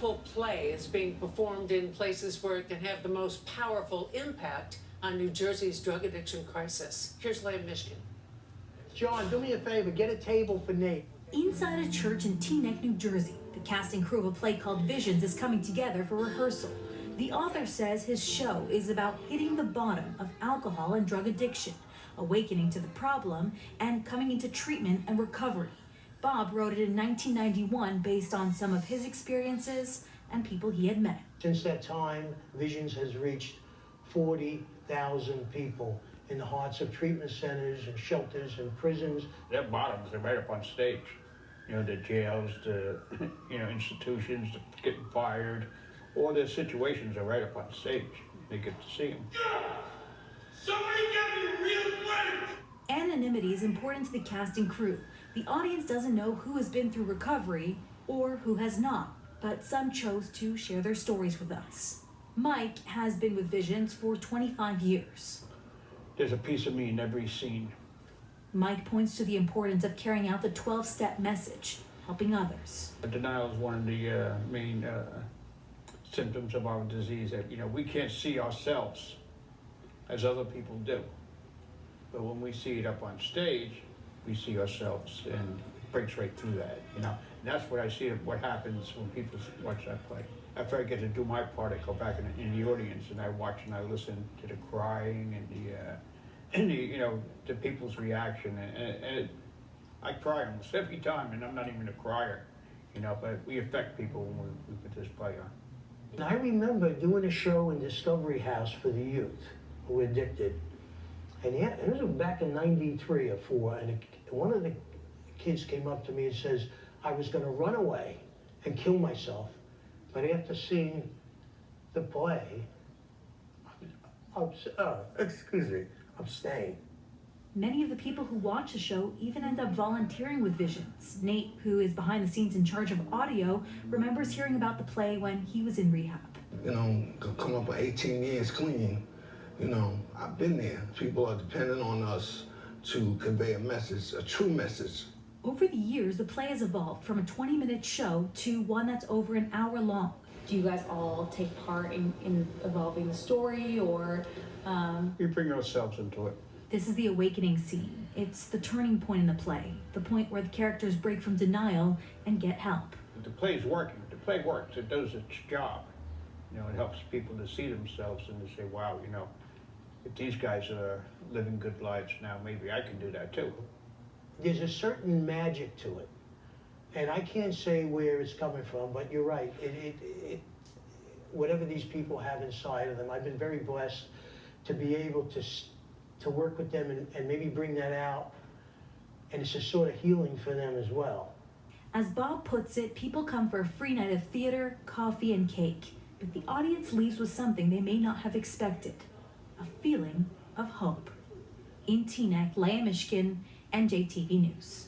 powerful play is being performed in places where it can have the most powerful impact on New Jersey's drug addiction crisis. Here's Leah Mishkin. John, do me a favor, get a table for Nate. Inside a church in Teaneck, New Jersey, the cast and crew of a play called Visions is coming together for rehearsal. The author says his show is about hitting the bottom of alcohol and drug addiction, awakening to the problem, and coming into treatment and recovery. Bob wrote it in 1991 based on some of his experiences and people he had met. Since that time, Visions has reached 40,000 people in the hearts of treatment centers and shelters and prisons. Their bottoms are right up on stage. You know, the jails, the institutions, the getting fired, all their situations are right up on stage. They get to see them. Somebody get me real quick! Anonymity is important to the cast and crew. The audience doesn't know who has been through recovery or who has not, but some chose to share their stories with us. Mike has been with Visions for 25 years. There's a piece of me in every scene. Mike points to the importance of carrying out the 12-step message, helping others. Denial is one of the main symptoms of our disease, that we can't see ourselves as other people do. But when we see it up on stage, we see ourselves, and it breaks right through that, And that's what I see of what happens when people watch that play. After I get to do my part, I go back in the audience and I watch and I listen to the crying and the people's reaction, and I cry almost every time, and I'm not even a crier, but we affect people when we put this play on. And I remember doing a show in Discovery House for the youth who were addicted. And yeah, it was back in 93 or 4, and one of the kids came up to me and says, I was going to run away and kill myself, but after seeing the play, I'm staying. Many of the people who watch the show even end up volunteering with Visions. Nate, who is behind the scenes in charge of audio, remembers hearing about the play when he was in rehab. Come up with 18 years clean. I've been there. People are dependent on us to convey a message, a true message. Over the years, the play has evolved from a 20-minute show to one that's over an hour long. Do you guys all take part in evolving the story, or? We bring ourselves into it. This is the awakening scene. It's the turning point in the play, the point where the characters break from denial and get help. The play's working. The play works. It does its job. It helps people to see themselves and to say, wow, if these guys are living good lives now, maybe I can do that too. There's a certain magic to it. And I can't say where it's coming from, but you're right. Whatever these people have inside of them, I've been very blessed to be able to work with them and maybe bring that out. And it's a sort of healing for them as well. As Bob puts it, people come for a free night of theater, coffee, and cake. But the audience leaves with something they may not have expected. A feeling of hope. In Teaneck, Leah Mishkin, NJTV News.